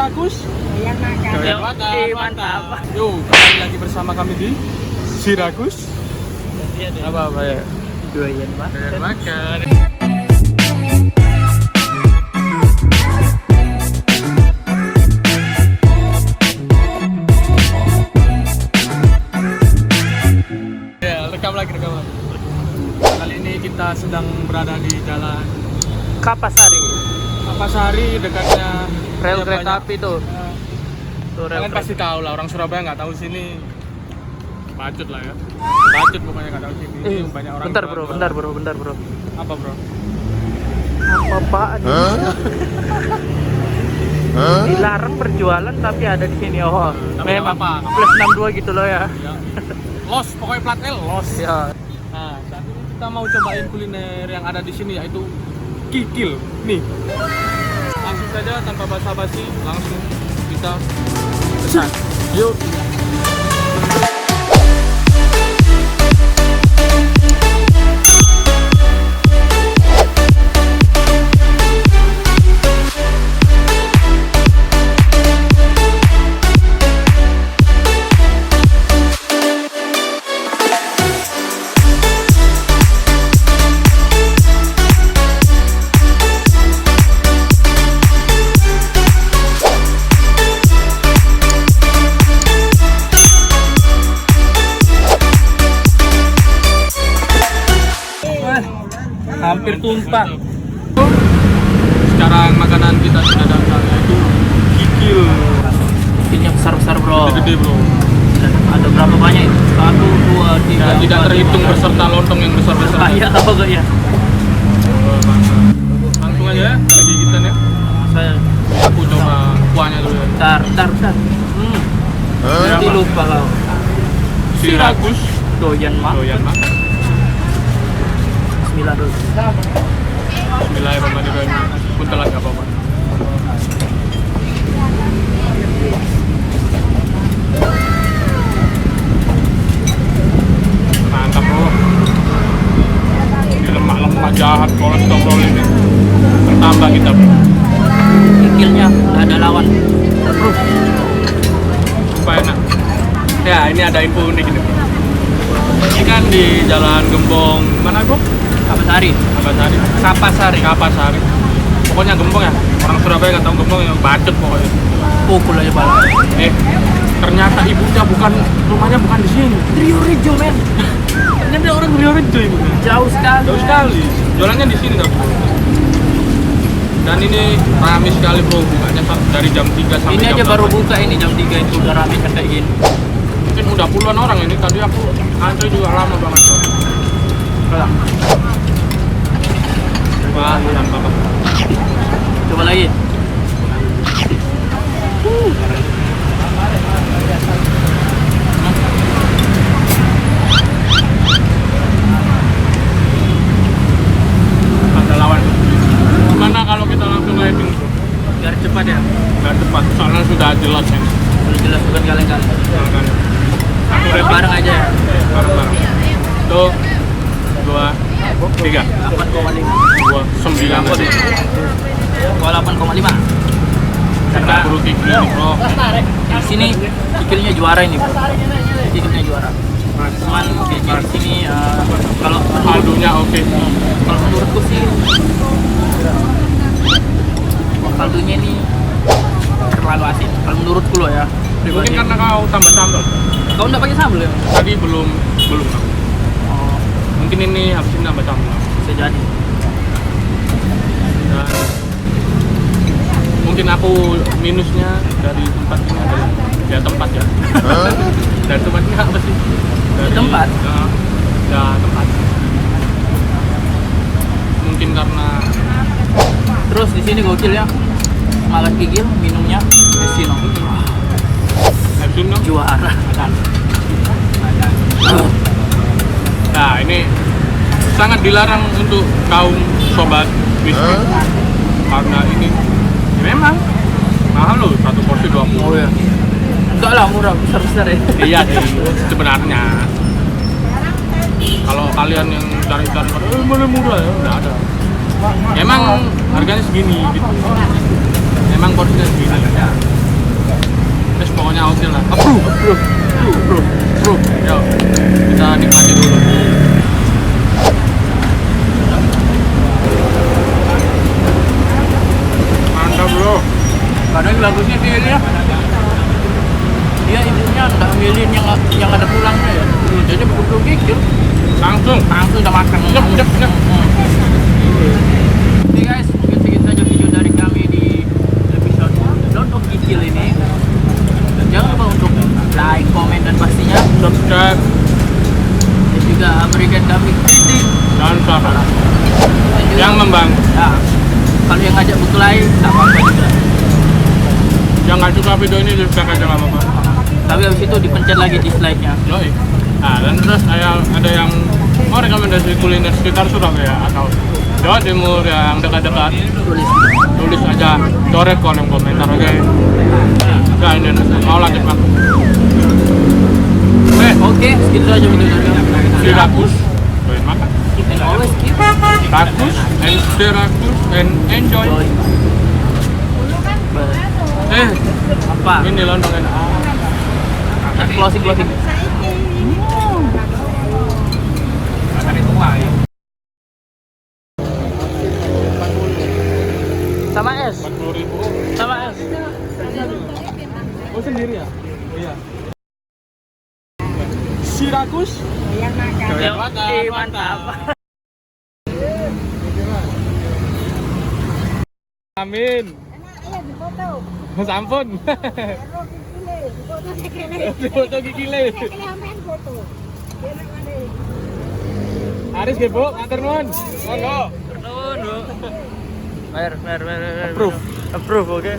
Sirakus. Doyan makan. Doyan makan. Mantap. Yuk, kembali lagi bersama kami di Sirakus. Apa ya? Doyan Doyan makan. Ya, rekam lagi. Kali ini kita sedang berada di jalan Kapasari. Kapasari, dekatnya Rel ya, kereta banyak. api tuh. Tuh rel Kalian kereta. pasti tahu lah, orang Surabaya nggak tahu sini. Bacot lah ya. Bacot pokoknya nggak tahu sini. Ini banyak orang. Bentar jual-jual. bro. Apa bro? Apaan? Dilarang berjualan tapi ada di sini. Oh, Tapi memang nggak apa-apa. plus 62 gitu loh ya. Ya. Los, pokoknya plat L, los. Ya. Nah, saat ini kita mau cobain kuliner yang ada di sini yaitu kikil. Nih. Langsung saja tanpa basa-basi, langsung kita pesan. Yuk. Hampir tumpah. Sekarang makanan kita sudah datang yaitu kikil. Ini besar-besar bro. Gede bro. Ada berapa banyak itu? 1, 2, 3. Ya, tidak terhitung beserta lontong yang besar-besar. Banyak apa gak ya? Langsung aja ya, kita gigitan ya. Saya Aku coba kuahnya dulu ya. bentar. Nanti apa? lupa kau. Sirakus. Doyan mak. Doyan mak. Bismillah dulu. Bismillahirrahmanirrahim. Pun telat gak apa-apa. Mantap bro. Ini lemak-lemak jahat kolesterol ini. Bertambah kita bro. Kikilnya nggak ada lawan. Terus. Supaya enak. Ya ini ada info unik ini bro. Ini kan di Jalan Gembong mana bro? Kapasari. Kapasari. Pokoknya Gembong ya. Orang Surabaya nggak tahu Gembong yang bacot pokoknya. Pukul aja balik. Ternyata ibunya rumahnya bukan di sini. Rio Rejo men. Ternyata orang Rio Rejo ibunya. Jauh sekali. Jauh sekali. Jualannya di sini tapi. Dan ini ramai sekali bro, bukanya dari jam 3 sampai Ini jam aja baru 8. buka ini jam 3 itu udah rame kan kayak gini. Mungkin udah puluhan orang ini. Tadi aku antri juga lama banget bro. Coba. Wah, tanpa apa. Coba lagi. Ada lawan. Gimana kalau kita langsung lighting bro? Biar cepat ya. Biar cepat, soalnya sudah jelas ini. Udah jelas bukan kaleng-kaleng. Kan. Satu Bareng aja ya. Bareng. Tuh, 2, 3, 8,5. 2, 9 aja. 8,5. Kita buru kikil nih bro. Di sini kikilnya juara ini, bro. Kikilnya juara. Cuman kikil di sini kalau Kaldunya oke. menurutku sih kaldunya ini terlalu asin. Kalau menurutku loh ya. Mungkin karena kau tambah sambal. Kau nggak pakai sambal ya? Tadi belum. Oh, Mungkin ini habis ini tambah sambal. bisa jadi. Dan mungkin aku minusnya dari tempat ini adalah ya tempat ya. Dari tempatnya apa sih? Dari Tempat? Ya tempat. Mungkin karena Terus di sini gokil ya. Makan kikil, minumnya Desino. Epson Juara. Nah ini sangat dilarang untuk kaum sobat bisnis karena ini memang mahal loh, satu porsi 20. Oh ya. Enggak lah, murah, besar-besar ya. Iya sih sebenarnya. Kalau kalian yang cari-cari mana murah ya, nggak ada. Emang harganya segini gitu. Emang porsinya segini. pokoknya oke lah. Approve. Yo, kita nikmati dulu. Mantap bro. Kadang bagusnya sih ini ya. Dia intinya nggak milih yang ada tulangnya ya. Jadi betul-betul gigil. Langsung Udah makan. Nyep. Oke guys, mungkin segitu saja video dari kami di episode Dodok Kikil ini. Dan jangan lupa untuk like, komen, dan pastinya subscribe dan juga berikan kami kritik dan saran dan juga, yang membangun. ya, kalau yang ngajak berkelahi, tak apa-apa juga. Yang nggak suka video ini dislike aja nggak apa-apa. Tapi habis itu dipencet lagi dislike-nya. Yoi. Nah, dan terus ada yang mau rekomendasi kuliner sekitar Surabaya atau Jawa Timur yang dekat-dekat, tulis aja coret kolom komentar, oke? Nah, ini mau lanjut bang. Oke, segitu saja video dari kami. Sirakus, doain makan. And always keep Rakus and Sirakus and enjoy. Apa? Ini lontongin. Closing. Sama es. 40.000. Sama es. Oh sendiri ya? Iya. Sirakus. Doyan makan. Mantap. Amin. Sampun. Foto gigile. Aris ge, Bu. Matur nuwun. Monggo. Bayar. Approve. Approve, oke.